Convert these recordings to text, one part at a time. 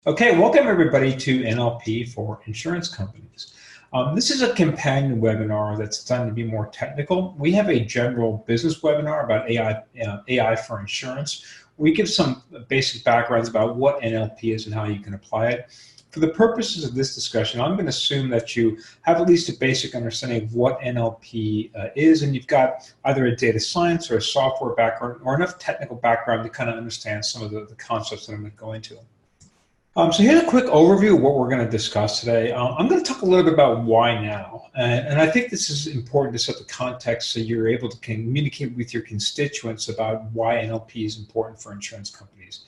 Okay, welcome everybody to NLP for insurance companies. This is a companion webinar that's designed to be more technical. We have a general business webinar about AI for insurance. We give some basic backgrounds about what NLP is and how you can apply it. For the purposes of this discussion, I'm going to assume that you have at least a basic understanding of what NLP is, and you've got either a data science or a software background or enough technical background to kind of understand some of the concepts that I'm going to go into. So here's a quick overview of what we're going to discuss today. I'm going to talk a little bit about why now, and I think this is important to set the context so you're able to communicate with your constituents about why NLP is important for insurance companies.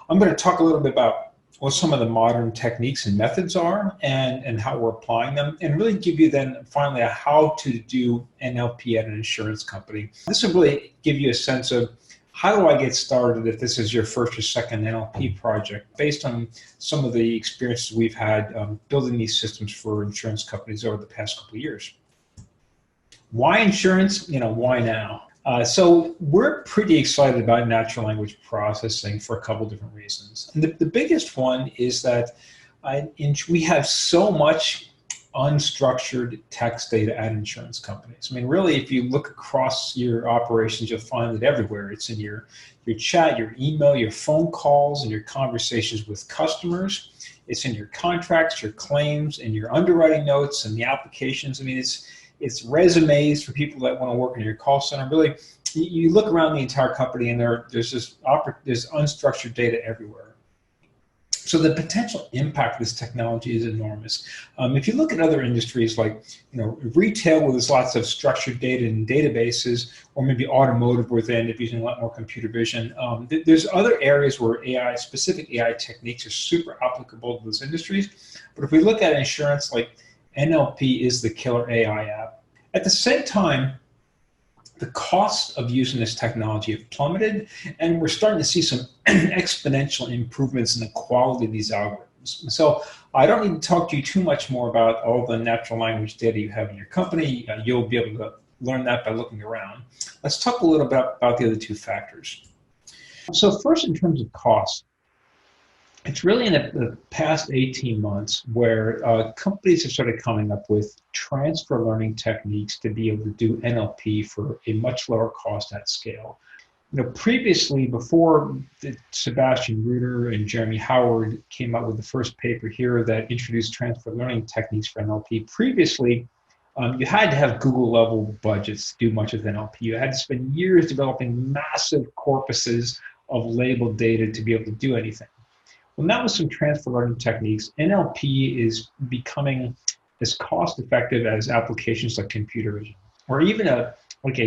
I'm going to talk a little bit about what some of the modern techniques and methods are and how we're applying them, and really give you then finally a how to do NLP at an insurance company. This will really give you a sense of how do I get started if this is your first or second NLP project, based on some of the experiences we've had building these systems for insurance companies over the past couple of years. Why insurance? Why now? So we're pretty excited about natural language processing for a couple of different reasons. And the biggest one is that we have so much unstructured text data at insurance companies. I mean, really, if you look across your operations, you'll find it everywhere. It's in your chat, your email, your phone calls, and your conversations with customers. It's in your contracts, your claims, and your underwriting notes, and the applications. I mean, it's resumes for people that want to work in your call center. Really, you look around the entire company, and there's unstructured data everywhere. So the potential impact of this technology is enormous. If you look at other industries like retail, where there's lots of structured data in databases, or maybe automotive, where they end up using a lot more computer vision, there's other areas where specific AI techniques are super applicable to those industries. But if we look at insurance, like NLP is the killer AI app. At the same time, the cost of using this technology have plummeted, and we're starting to see some exponential improvements in the quality of these algorithms. So I don't need to talk to you too much more about all the natural language data you have in your company. You'll be able to learn that by looking around. Let's talk a little bit about the other two factors. So first, in terms of cost, it's really in the past 18 months where companies have started coming up with transfer learning techniques to be able to do NLP for a much lower cost at scale. Previously, before Sebastian Reuter and Jeremy Howard came out with the first paper here that introduced transfer learning techniques for NLP, previously you had to have Google-level budgets to do much of NLP. You had to spend years developing massive corpuses of labeled data to be able to do anything. Well, now with some transfer learning techniques, NLP is becoming as cost-effective as applications like computer vision, or even a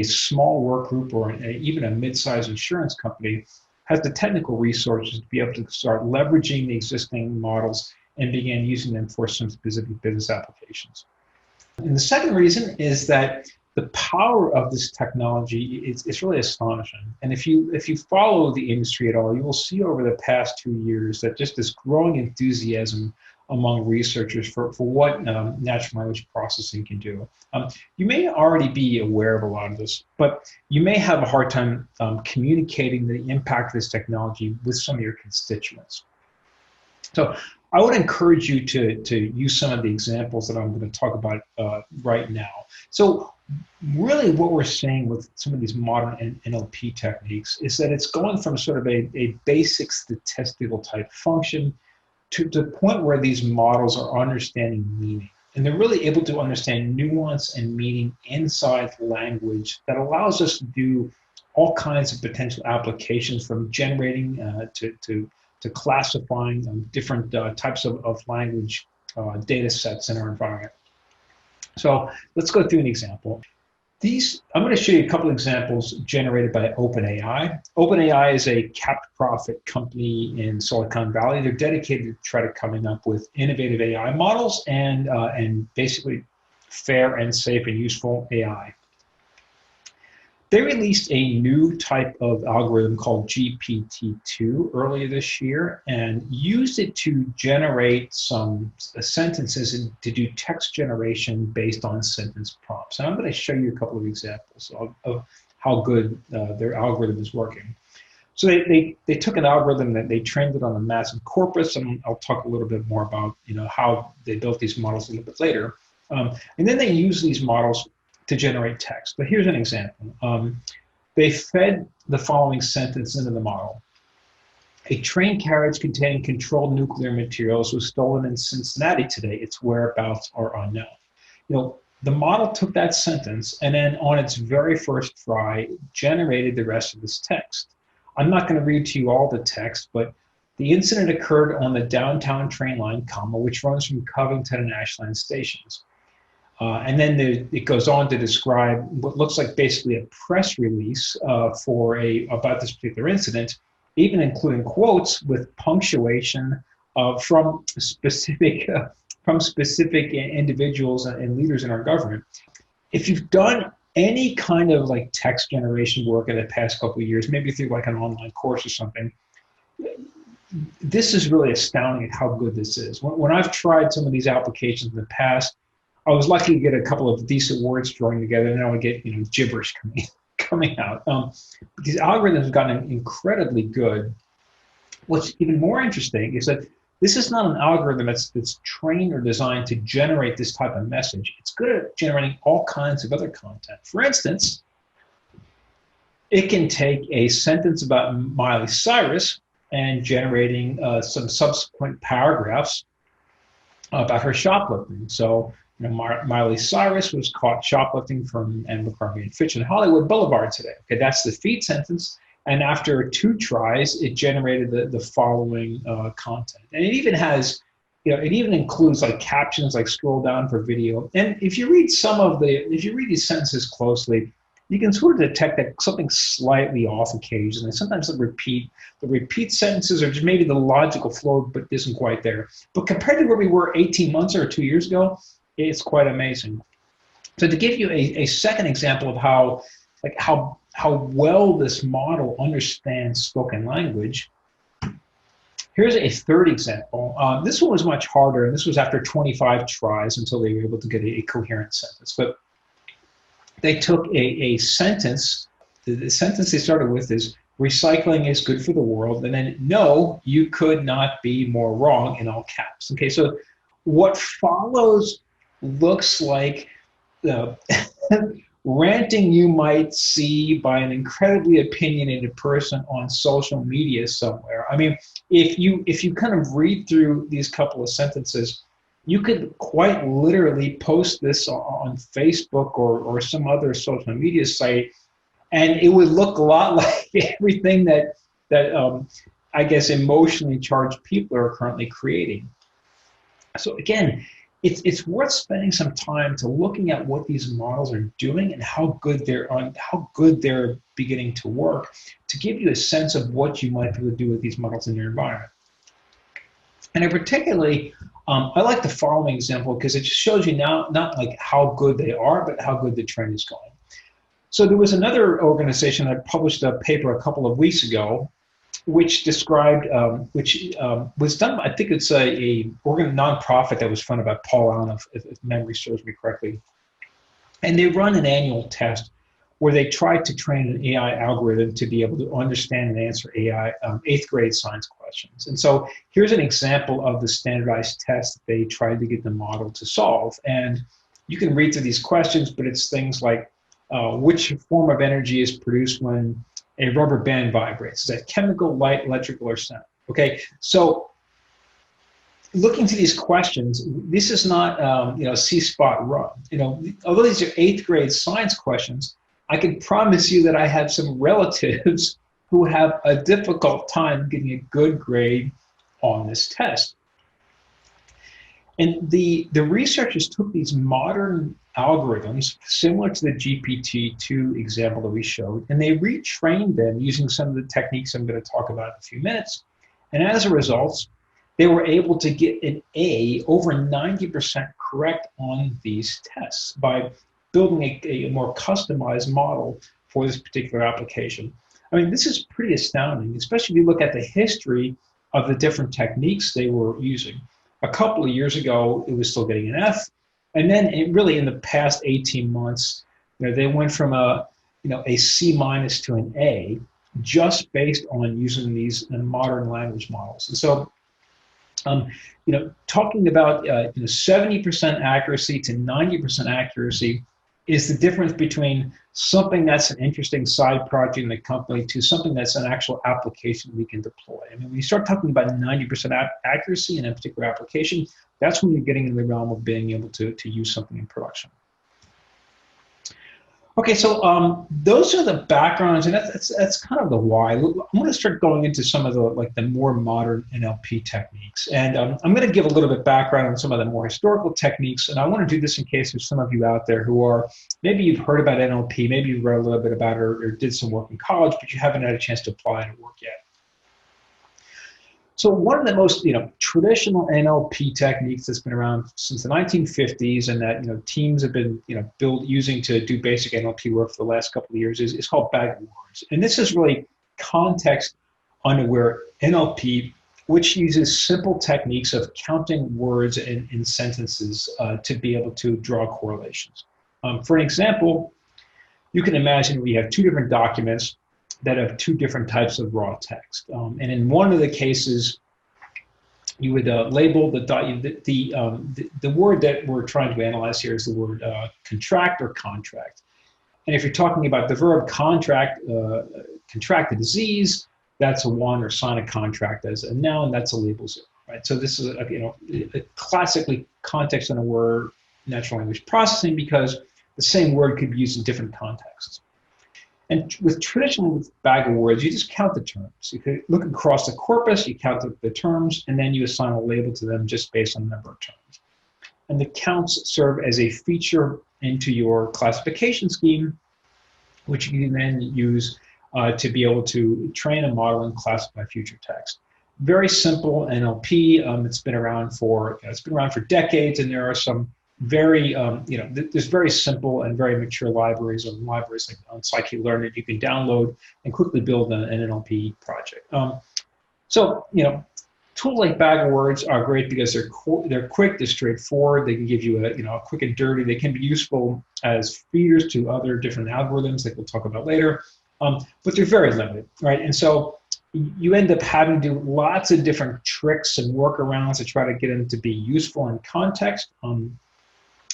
small work group or even a mid-sized insurance company has the technical resources to be able to start leveraging the existing models and begin using them for some specific business applications. And the second reason is that the power of this technology is really astonishing. And if you follow the industry at all, you will see over the past 2 years that just this growing enthusiasm among researchers for what natural language processing can do. You may already be aware of a lot of this, but you may have a hard time communicating the impact of this technology with some of your constituents. So I would encourage you to use some of the examples that I'm going to talk about right now. So really what we're seeing with some of these modern NLP techniques is that it's going from sort of a basic statistical type function to the point where these models are understanding meaning. And they're really able to understand nuance and meaning inside language that allows us to do all kinds of potential applications, from generating to classifying different types of language data sets in our environment. So let's go through an example. I'm going to show you a couple of examples generated by OpenAI. OpenAI is a capped profit company in Silicon Valley. They're dedicated to try to coming up with innovative AI models and basically fair and safe and useful AI. They released a new type of algorithm called GPT-2 earlier this year and used it to generate some sentences and to do text generation based on sentence prompts. And I'm going to show you a couple of examples of how good their algorithm is working. So they took an algorithm that they trained it on a massive corpus, and I'll talk a little bit more about how they built these models a little bit later. And then they use these models to generate text. But here's an example. They fed the following sentence into the model. A train carriage containing controlled nuclear materials was stolen in Cincinnati today. Its whereabouts are unknown. The model took that sentence and then on its very first try generated the rest of this text. I'm not going to read to you all the text, but the incident occurred on the downtown train line, which runs from Covington and Ashland stations. And then it goes on to describe what looks like basically a press release about this particular incident, even including quotes with punctuation from specific individuals and leaders in our government. If you've done any kind of like text generation work in the past couple of years, maybe through like an online course or something, this is really astounding at how good this is. When I've tried some of these applications in the past, I was lucky to get a couple of decent words thrown together, and then I would get gibberish coming out. These algorithms have gotten incredibly good. What's even more interesting is that this is not an algorithm that's trained or designed to generate this type of message. It's good at generating all kinds of other content. For instance, it can take a sentence about Miley Cyrus and generating some subsequent paragraphs about her shoplifting. So, Miley Cyrus was caught shoplifting from Abercrombie and Fitch in Hollywood Boulevard today. Okay, that's the feed sentence. And after 2 tries, it generated the following content. And it even has, it even includes like captions, like scroll down for video. And if you read these sentences closely, you can sort of detect that something's slightly off occasionally. Sometimes the repeat sentences are just maybe the logical flow, but isn't quite there. But compared to where we were 18 months or 2 years ago, it's quite amazing. So to give you a second example of how well this model understands spoken language, here's a third example. This one was much harder, and this was after 25 tries until they were able to get a coherent sentence. But they took a sentence. The sentence they started with is, recycling is good for the world, and then, no, you could not be more wrong, in all caps. Okay, so what follows looks like the ranting you might see by an incredibly opinionated person on social media somewhere. I mean, if you kind of read through these couple of sentences, you could quite literally post this on Facebook or some other social media site, and it would look a lot like everything that I guess emotionally charged people are currently creating. So again, it's worth spending some time to looking at what these models are doing and how good they're beginning to work, to give you a sense of what you might be able to do with these models in your environment. And I particularly, I like the following example because it just shows you now not like how good they are, but how good the trend is going. So there was another organization that published a paper a couple of weeks ago, which described, was done, I think it's a nonprofit that was funded by Paul Allen, if memory serves me correctly. And they run an annual test where they tried to train an AI algorithm to be able to understand and answer AI 8th grade science questions. And so here's an example of the standardized test that they tried to get the model to solve. And you can read through these questions, but it's things like, which form of energy is produced when a rubber band vibrates? Is that chemical, light, electrical, or sound? Okay, so looking to these questions, this is not see spot run. Although these are 8th grade science questions, I can promise you that I have some relatives who have a difficult time getting a good grade on this test. And the researchers took these modern algorithms, similar to the GPT-2 example that we showed, and they retrained them using some of the techniques I'm going to talk about in a few minutes. And as a result, they were able to get an A, over 90% correct on these tests by building a more customized model for this particular application. I mean, this is pretty astounding, especially if you look at the history of the different techniques they were using. A couple of years ago, it was still getting an F. And then really in the past 18 months, they went from a C- to an A. just based on using these modern language models. And so, talking about 70% accuracy to 90% accuracy is the difference between something that's an interesting side project in the company to something that's an actual application we can deploy. I mean, when you start talking about 90% accuracy in a particular application, that's when you're getting in the realm of being able to use something in production. Okay, so those are the backgrounds, and that's kind of the why. I'm going to start going into some of the more modern NLP techniques, and I'm going to give a little bit background on some of the more historical techniques. And I want to do this in case there's some of you out there who are maybe you've heard about NLP, maybe you've read a little bit about it, or did some work in college, but you haven't had a chance to apply it at work yet. So one of the most traditional NLP techniques that's been around since the 1950s, and that teams have been using to do basic NLP work for the last couple of years is called bag of words. And this is really context unaware NLP, which uses simple techniques of counting words in sentences to be able to draw correlations. For an example, you can imagine we have two different documents that have two different types of raw text. And in one of the cases, you would label the word that we're trying to analyze here is the word contract or contract. And if you're talking about the verb contract, contract a disease, that's a one, or sign a contract as a noun, that's a label 0, right? So this is a classically context-unaware natural language processing because the same word could be used in different contexts. And traditionally with bag of words, you just count the terms. You could look across the corpus, you count the terms, and then you assign a label to them just based on the number of terms. And the counts serve as a feature into your classification scheme, which you can then use to be able to train a model and classify future text. Very simple NLP. It's been around for decades, and there are some very there's very simple and very mature libraries like on scikit-learn that you can download and quickly build an NLP project. So tools like bag of words are great because they're quick, they're straightforward, they can give you a quick and dirty. They can be useful as feeders to other different algorithms that we'll talk about later, but they're very limited, right? And so you end up having to do lots of different tricks and workarounds to try to get them to be useful in context.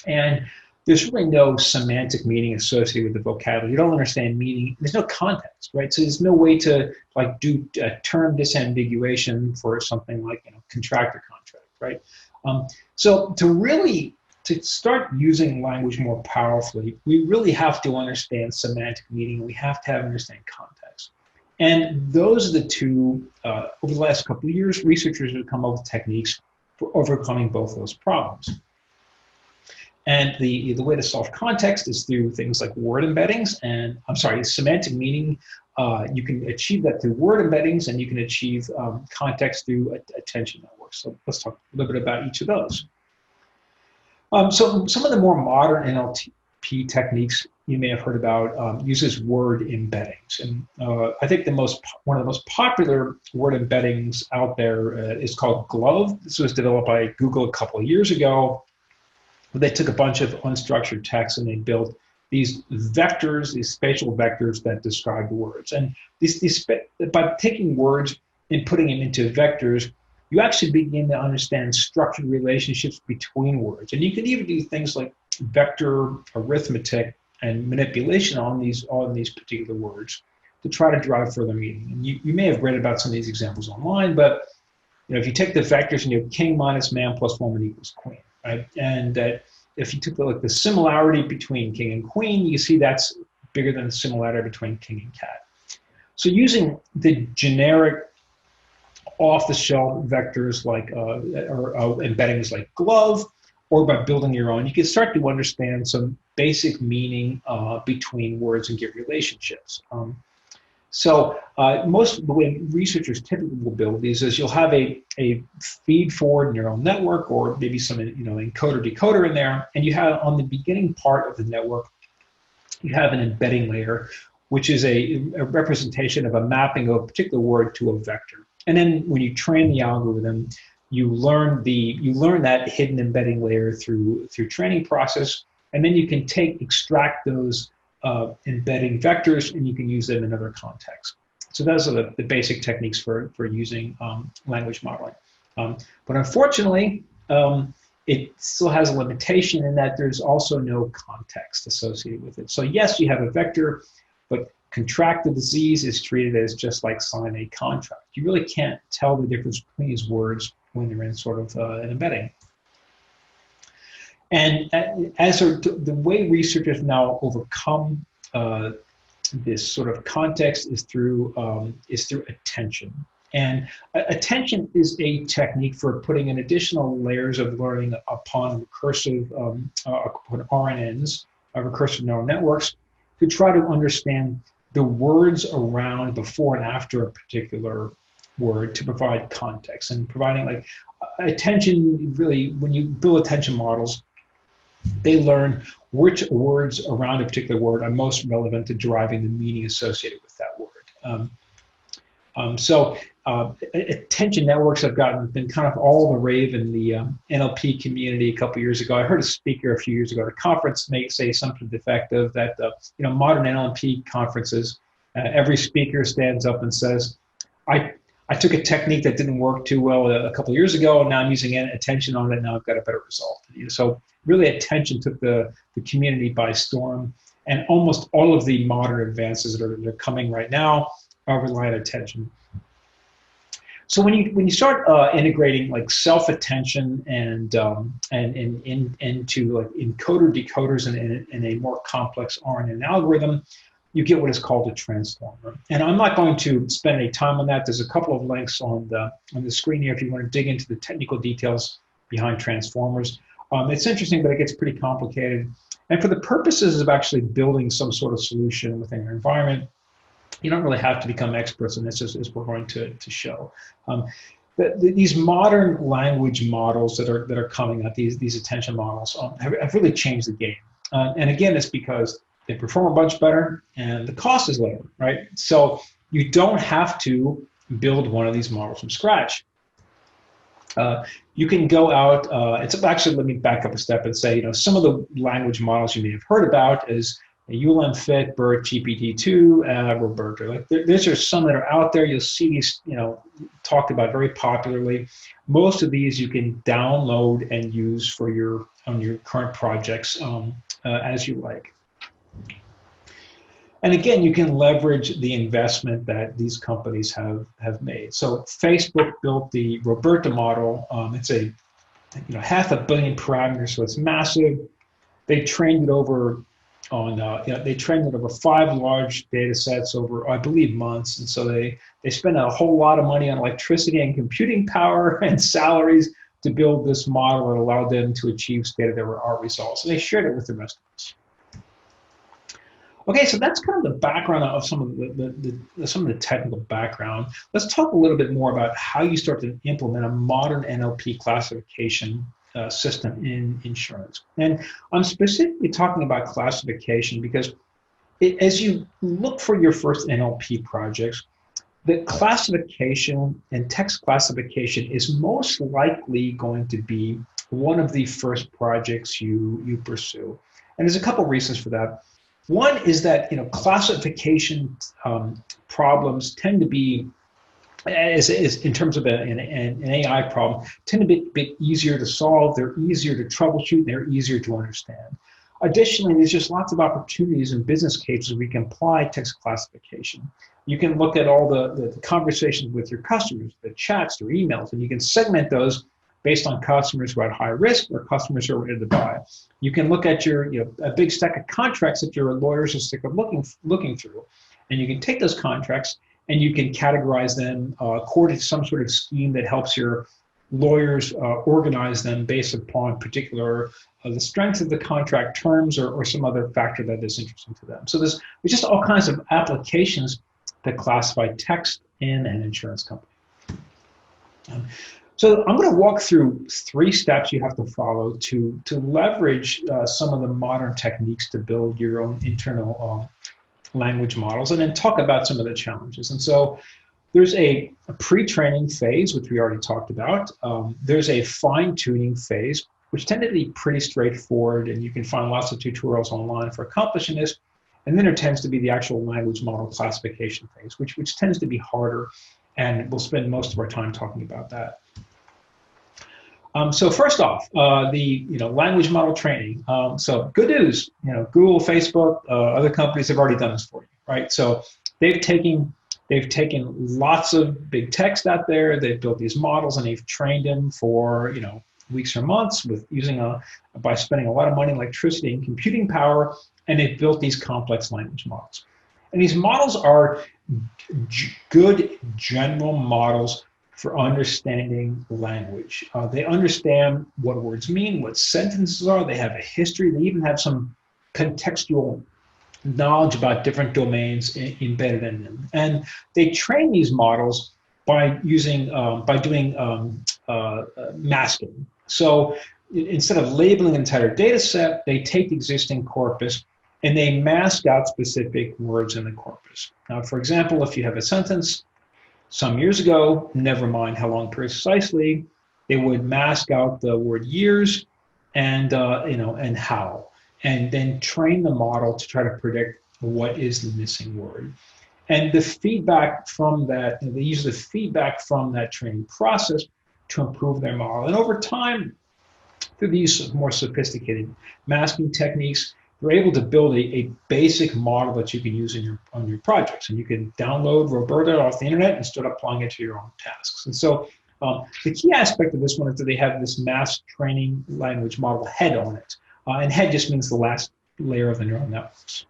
And there's really no semantic meaning associated with the vocabulary. You don't understand meaning. There's no context, right? So there's no way to do term disambiguation for something like contract or contract, right? So to start using language more powerfully, we really have to understand semantic meaning. We have to understand context. And those are the two, over the last couple of years, researchers have come up with techniques for overcoming both those problems. And the way to solve context is through things like word embeddings and, semantic meaning. You can achieve that through word embeddings, and you can achieve context through attention networks. So let's talk a little bit about each of those. So some of the more modern NLP techniques you may have heard about uses word embeddings. And I think one of the most popular word embeddings out there is called GLOVE. This was developed by Google a couple of years ago. They took a bunch of unstructured text and they built these vectors, these spatial vectors that describe the words. And by taking words and putting them into vectors, you actually begin to understand structured relationships between words. And you can even do things like vector arithmetic and manipulation on these particular words to try to drive further meaning. And you may have read about some of these examples online, but if you take the vectors and you have king minus man plus woman equals queen, right? And that if you took the similarity between king and queen, you see that's bigger than the similarity between king and cat. So using the generic off-the-shelf vectors like or embeddings like GLOVE, or by building your own, you can start to understand some basic meaning between words and get relationships. So most of the way researchers typically will build these is you'll have a feed-forward neural network, or maybe some encoder-decoder in there, and you have on the beginning part of the network, you have an embedding layer, which is a representation of a mapping of a particular word to a vector. And then when you train the algorithm, you learn that hidden embedding layer through training process, and then you can extract those embedding vectors, and you can use them in other contexts. So those are the basic techniques for using language modeling. But unfortunately, it still has a limitation in that there's also no context associated with it. So yes, you have a vector, but contracted disease is treated as just like sign a contract. You really can't tell the difference between these words when they're in sort of an embedding. And as the way researchers now overcome this sort of context is through attention. And attention is a technique for putting in additional layers of learning upon recursive upon RNNs, recursive neural networks, to try to understand the words around before and after a particular word to provide context. And providing like attention, really, when you build attention models, they learn which words around a particular word are most relevant to deriving the meaning associated with that word. Attention networks have been kind of all the rave in the NLP community a couple years ago. I heard a speaker a few years ago at a conference say something to the effect of that, modern NLP conferences, every speaker stands up and says, I took a technique that didn't work too well a couple years ago, and now I'm using attention on it, and now I've got a better result. So really attention took the community by storm, and almost all of the modern advances that are coming right now rely on attention. So when you start integrating like self-attention and into like encoder decoders in a more complex RNN algorithm, you get what is called a transformer. And I'm not going to spend any time on that. There's a couple of links on the screen here if you want to dig into the technical details behind transformers. It's interesting, but it gets pretty complicated. And for the purposes of actually building some sort of solution within your environment, you don't really have to become experts in this, as we're going to show. These modern language models that are coming out, these attention models, have really changed the game. And again, it's because they perform a bunch better and the cost is lower, right? So you don't have to build one of these models from scratch. You can go out, actually, let me back up a step and say, some of the language models you may have heard about is ULMFit, BERT, GPT-2, or BERT. Like these are some that are out there. You'll see these, talked about very popularly. Most of these you can download and use for on your current projects as you like. And again, you can leverage the investment that these companies have made. So Facebook built the Roberta model. It's a 500 million parameters, so it's massive. They trained it over they trained it over 5 large data sets over, I believe, months. And so they spent a whole lot of money on electricity and computing power and salaries to build this model that allowed them to achieve state-of-the-art results. And they shared it with the rest of us. Okay, so that's kind of the background of some of the technical background. Let's talk a little bit more about how you start to implement a modern NLP classification system in insurance. And I'm specifically talking about classification because as you look for your first NLP projects, the classification and text classification is most likely going to be one of the first projects you pursue. And there's a couple reasons for that. One is that classification problems tend to be, as in terms of an AI problem, tend to be a bit easier to solve. They're easier to troubleshoot. They're easier to understand. Additionally, there's just lots of opportunities in business cases where we can apply text classification. You can look at all the conversations with your customers, the chats, their emails, and you can segment those based on customers who are at high risk or customers who are ready to buy. You can look at your a big stack of contracts that your lawyers are sick of looking through, and you can take those contracts and you can categorize them according to some sort of scheme that helps your lawyers organize them based upon particular the strength of the contract terms or some other factor that is interesting to them. So there's just all kinds of applications that classify text in an insurance company. So I'm going to walk through 3 steps you have to follow to leverage some of the modern techniques to build your own internal language models, and then talk about some of the challenges. And so there's a pre-training phase, which we already talked about. There's a fine-tuning phase, which tend to be pretty straightforward, and you can find lots of tutorials online for accomplishing this. And then there tends to be the actual language model classification phase, which tends to be harder, and we'll spend most of our time talking about that. So first off, the language model training. So good news, Google, Facebook, other companies have already done this for you, right? So they've taken lots of big text out there. They've built these models and they've trained them for weeks or months by spending a lot of money, electricity, and computing power, and they've built these complex language models. And these models are good general models for understanding language. They understand what words mean, what sentences are. They have a history. They even have some contextual knowledge about different domains embedded in them. And they train these models by doing masking. So instead of labeling an entire data set, they take the existing corpus and they mask out specific words in the corpus. Now, for example, if you have a sentence, some years ago, never mind how long precisely, they would mask out the word years and and how, and then train the model to try to predict what is the missing word. And the feedback from that, they use the feedback from that training process to improve their model. And over time, through these more sophisticated masking techniques, they're able to build a basic model that you can use on your projects. And you can download Roberta off the internet and start applying it to your own tasks. And so the key aspect of this one is that they have this mass training language model head on it. And head just means the last layer of the neural networks.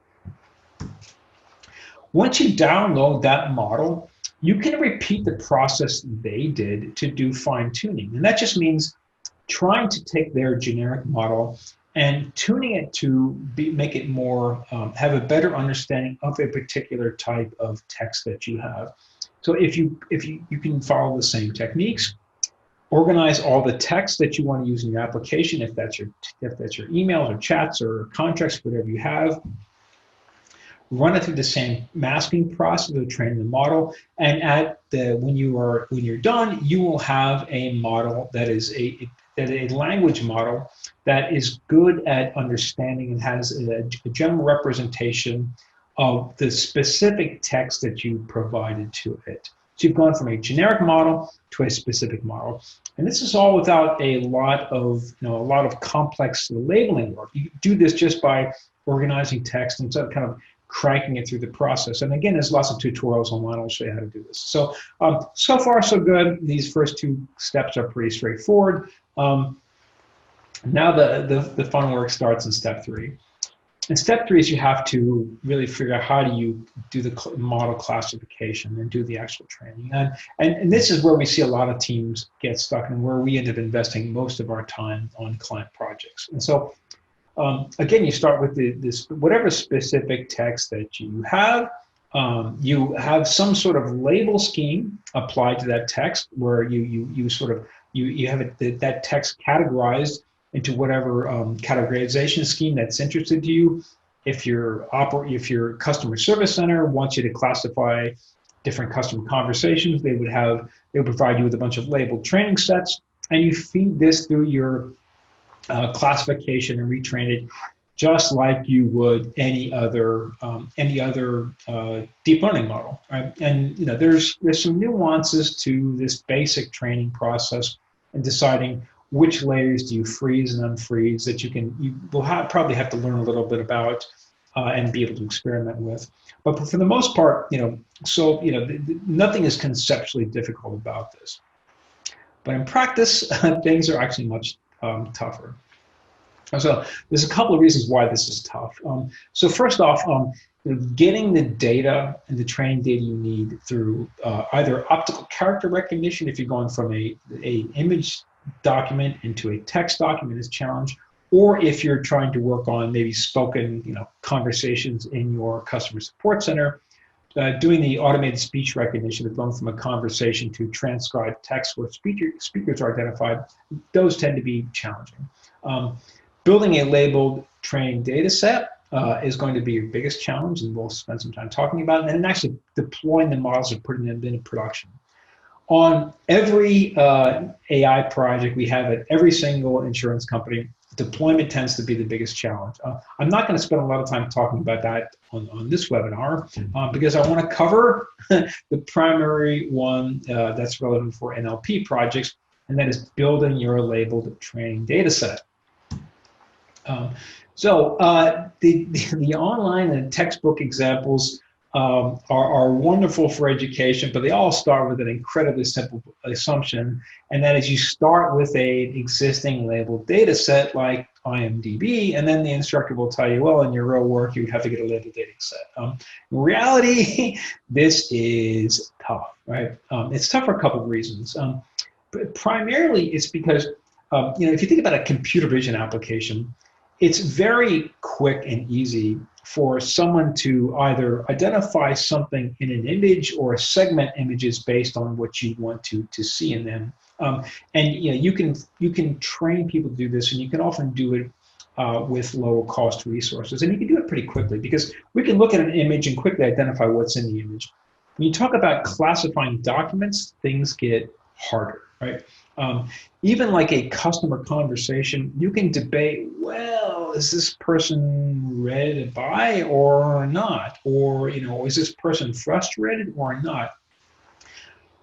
Once you download that model, you can repeat the process they did to do fine tuning. And that just means trying to take their generic model and tuning it to make it more, have a better understanding of a particular type of text that you have. So if you can follow the same techniques, organize all the text that you want to use in your application, if that's your emails or chats or contracts, whatever you have, run it through the same masking process of training the model, and when you're done, you will have a model that is a language model that is good at understanding and has a general representation of the specific text that you provided to it. So you've gone from a generic model to a specific model, and this is all without a lot of complex labeling work. You do this just by organizing text and kind of cranking it through the process. And again, there's lots of tutorials online. I'll show you how to do this. So, so far so good. These first two steps are pretty straightforward. Now the fun work starts in step 3. And step 3 is you have to really figure out how do you do the model classification and do the actual training. And this is where we see a lot of teams get stuck and where we end up investing most of our time on client projects. And so again, you start with this whatever specific text that you have. You have some sort of label scheme applied to that text where you have that text categorized into whatever categorization scheme that's interested to you. If your customer service center wants you to classify different customer conversations, they would provide you with a bunch of labeled training sets, and you feed this through your classification and retrain it just like you would any other deep learning model, right? And there's some nuances to this basic training process and deciding which layers do you freeze and unfreeze that you will probably have to learn a little bit about and be able to experiment with. But for the most part, nothing is conceptually difficult about this. But in practice, things are actually much tougher. So there's a couple of reasons why this is tough. So first off, getting the data and the training data you need through either optical character recognition, if you're going from a image document into a text document, is a challenge, or if you're trying to work on maybe spoken conversations in your customer support center, doing the automated speech recognition of going from a conversation to transcribed text where speakers are identified, those tend to be challenging. Building a labeled trained data set is going to be your biggest challenge, and we'll spend some time talking about it, and then actually deploying the models and putting them into production. On every AI project we have at every single insurance company, deployment tends to be the biggest challenge. I'm not going to spend a lot of time talking about that on this webinar because I want to cover the primary one that's relevant for NLP projects, and that is building your labeled training data set. The online and textbook examples are wonderful for education, but they all start with an incredibly simple assumption, and that is you start with an existing labeled data set like IMDb, and then the instructor will tell you, well, in your real work, you have to get a labeled data set. In reality, this is tough, right? It's tough for a couple of reasons. But primarily, it's because if you think about a computer vision application, it's very quick and easy for someone to either identify something in an image or segment images based on what you want to see in them. And you can train people to do this, and you can often do it with low cost resources. And you can do it pretty quickly because we can look at an image and quickly identify what's in the image. When you talk about classifying documents, things get harder, right? Even like a customer conversation, you can debate, well, is this person ready to buy or not? Or, is this person frustrated or not?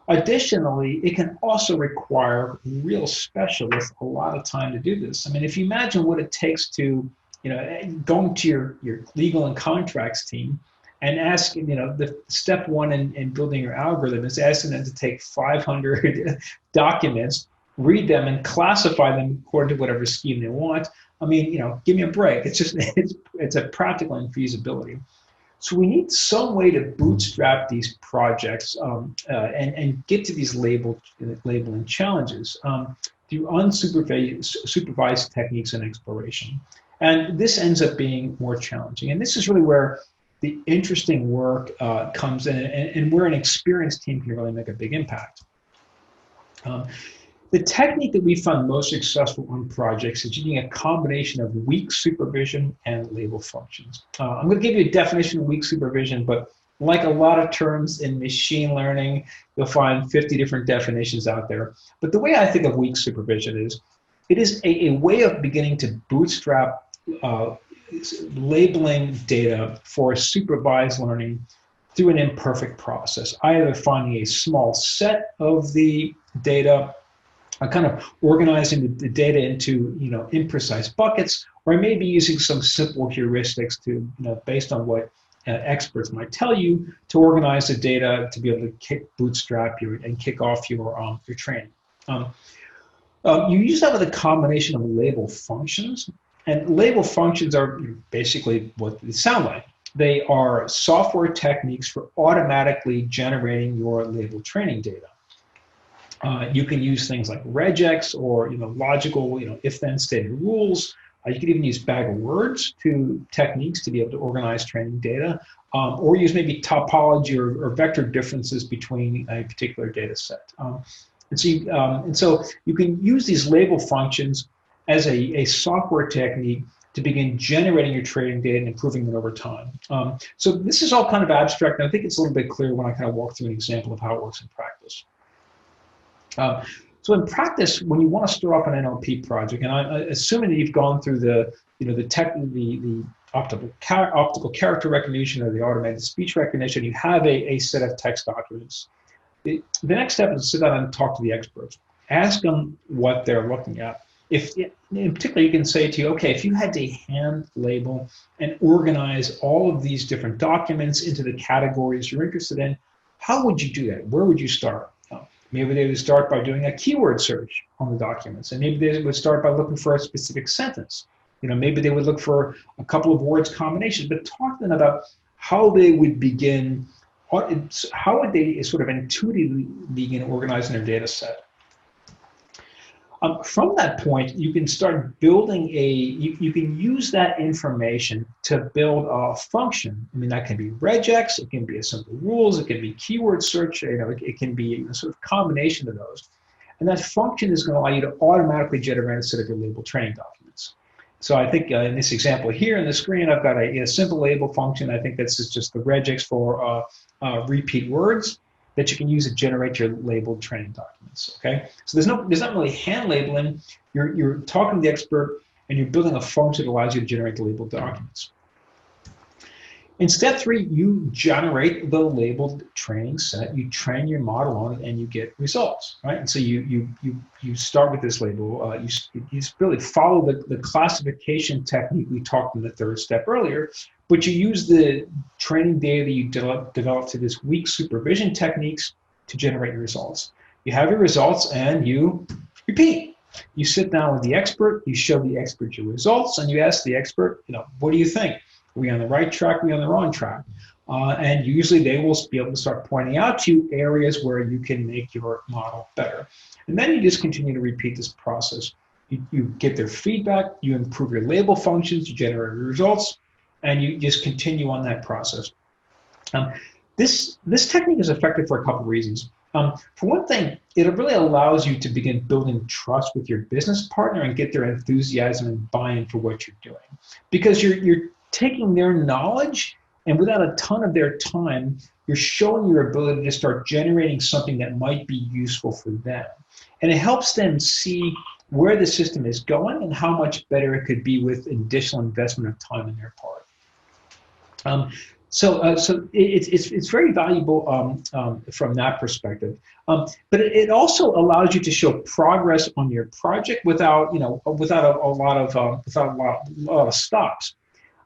Additionally, it can also require real specialists a lot of time to do this. I mean, if you imagine what it takes to, going to your legal and contracts team and asking, the step one in building your algorithm is asking them to take 500 documents, read them, and classify them according to whatever scheme they want. I mean, give me a break. It's just, it's a practical infeasibility. So we need some way to bootstrap these projects and get to these labeling challenges through unsupervised techniques and exploration. And this ends up being more challenging. And this is really where the interesting work comes in, and where an experienced team can really make a big impact. The technique that we found most successful on projects is using a combination of weak supervision and label functions. I'm going to give you a definition of weak supervision, but like a lot of terms in machine learning, you'll find 50 different definitions out there. But the way I think of weak supervision is, it is a way of beginning to bootstrap labeling data for supervised learning through an imperfect process, either finding a small set of the data, kind of organizing the data into imprecise buckets, or maybe using some simple heuristics to based on what experts might tell you to organize the data to be able to bootstrap and kick off your training. You use that with a combination of label functions, and label functions are basically what they sound like. They are software techniques for automatically generating your label training data. You can use things like regex or logical if-then stated rules. You can even use bag of words techniques to be able to organize training data, or use maybe topology or vector differences between a particular data set. And so you can use these label functions as a software technique to begin generating your training data and improving it over time. So this is all kind of abstract, and I think it's a little bit clearer when I kind of walk through an example of how it works in practice. So in practice, when you want to start off an NLP project, and I'm assuming that you've gone through the optical character recognition or the automated speech recognition, you have a set of text documents. The next step is to sit down and talk to the experts. Ask them what they're looking at. In particular, you can say to you, okay, if you had to hand label and organize all of these different documents into the categories you're interested in, how would you do that? Where would you start? Maybe they would start by doing a keyword search on the documents, and maybe they would start by looking for a specific sentence. Maybe they would look for a couple of words combinations, but talk to them about how they would begin, how would they sort of intuitively begin organizing their data set. From that point, you can start building you can use that information to build a function. I mean, that can be regex, it can be a simple rules, it can be keyword search, it can be a sort of combination of those. And that function is going to allow you to automatically generate a set of your label training documents. So I think in this example here on the screen, I've got a simple label function. I think this is just the regex for repeat words. that you can use to generate your labeled training documents. Okay, so there's not really hand labeling. You're talking to the expert and you're building a function that allows you to generate the labeled documents. In step 3, you generate the labeled training set, you train your model on it, and you get results, right? And so you start with this label. You really follow the classification technique we talked in the 3rd step earlier, but you use the training data that you develop to this weak supervision techniques to generate your results. You have your results, and you repeat. You sit down with the expert, you show the expert your results, and you ask the expert, what do you think? Are we on the right track? Are we on the wrong track? And usually they will be able to start pointing out to you areas where you can make your model better. And then you just continue to repeat this process. You get their feedback, you improve your label functions, you generate results, and you just continue on that process. This technique is effective for a couple of reasons. For one thing, it really allows you to begin building trust with your business partner and get their enthusiasm and buy-in for what you're doing. Because you're taking their knowledge, and without a ton of their time, you're showing your ability to start generating something that might be useful for them. And it helps them see where the system is going and how much better it could be with additional investment of time on their part. So it's very valuable from that perspective. But it also allows you to show progress on your project without a lot of stops.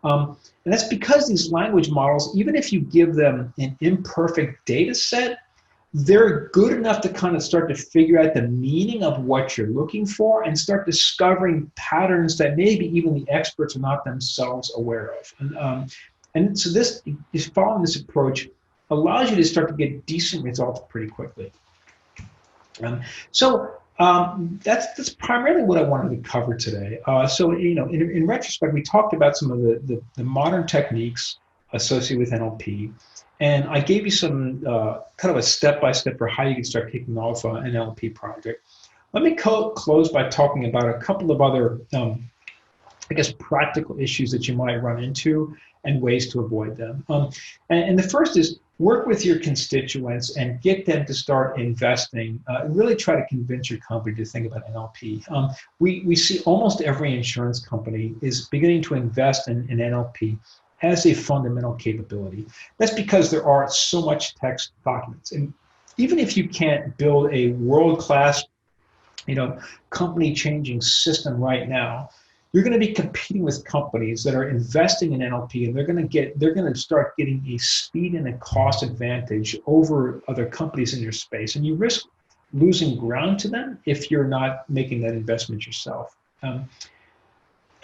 And that's because these language models, even if you give them an imperfect data set, they're good enough to kind of start to figure out the meaning of what you're looking for and start discovering patterns that maybe even the experts are not themselves aware of. And so this is following this approach allows you to start to get decent results pretty quickly. That's primarily what I wanted to cover today. In retrospect, we talked about some of the modern techniques associated with NLP, and I gave you some kind of a step-by-step for how you can start kicking off an NLP project. Let me close by talking about a couple of other, practical issues that you might run into and ways to avoid them. And the first is work with your constituents and get them to start investing. Really try to convince your company to think about NLP. We see almost every insurance company is beginning to invest in NLP as a fundamental capability. That's because there are so much text documents. And even if you can't build a world-class, company-changing system right now, you're going to be competing with companies that are investing in NLP, and they're going to start getting a speed and a cost advantage over other companies in your space, and you risk losing ground to them if you're not making that investment yourself.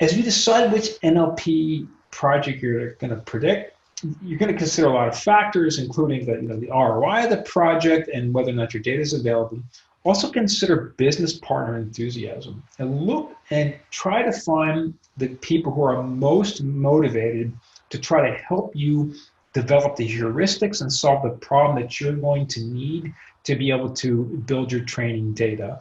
As you decide which NLP project you're going to predict, you're going to consider a lot of factors, including the ROI of the project and whether or not your data is available. Also consider business partner enthusiasm and look and try to find the people who are most motivated to try to help you develop the heuristics and solve the problem that you're going to need to be able to build your training data.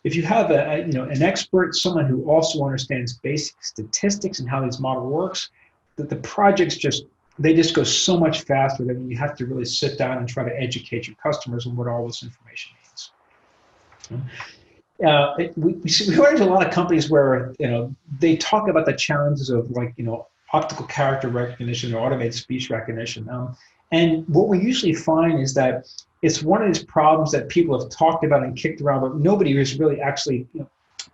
If you have an expert, someone who also understands basic statistics and how this model works, that the projects just go so much faster than you have to really sit down and try to educate your customers on what all this information means. We run into a lot of companies where they talk about the challenges of optical character recognition or automated speech recognition, and what we usually find is that it's one of these problems that people have talked about and kicked around, but nobody has really actually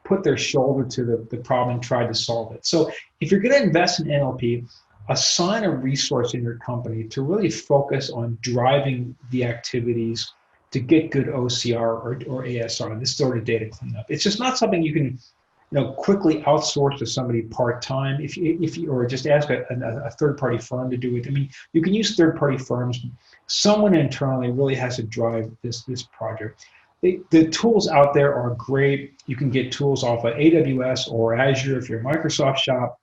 put their shoulder to the problem and tried to solve it. So if you're going to invest in NLP, assign a resource in your company to really focus on driving the activities to get good OCR or ASR, this sort of data cleanup. It's just not something you can quickly outsource to somebody part-time if you or just ask a third-party firm to do it. I mean, you can use third-party firms. Someone internally really has to drive this project. The tools out there are great. You can get tools off of AWS or Azure if you're a Microsoft shop.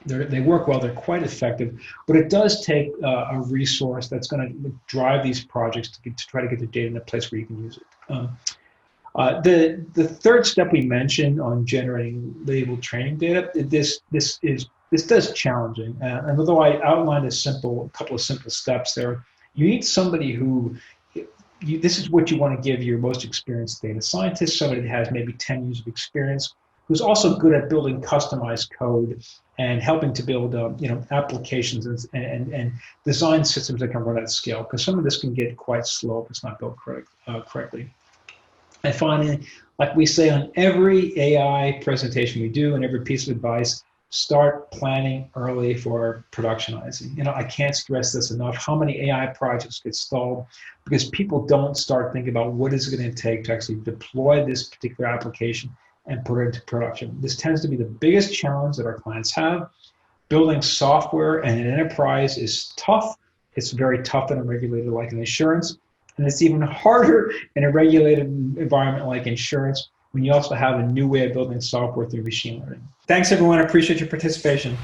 They work well, they're quite effective, but it does take a resource that's going to drive these projects to try to get the data in a place where you can use it. The third step we mentioned on generating labeled training data, this does challenging. And although I outlined a couple of simple steps there, you need somebody who this is what you want to give your most experienced data scientist, somebody that has maybe 10 years of experience, who's also good at building customized code and helping to build applications and design systems that can run at scale, because some of this can get quite slow if it's not built correctly. And finally, like we say on every AI presentation we do and every piece of advice, start planning early for productionizing. I can't stress this enough, how many AI projects get stalled because people don't start thinking about what is it going to take to actually deploy this particular application and put it into production. This tends to be the biggest challenge that our clients have. Building software in an enterprise is tough. It's very tough in a regulated like an insurance. And it's even harder in a regulated environment like insurance when you also have a new way of building software through machine learning. Thanks, everyone. I appreciate your participation.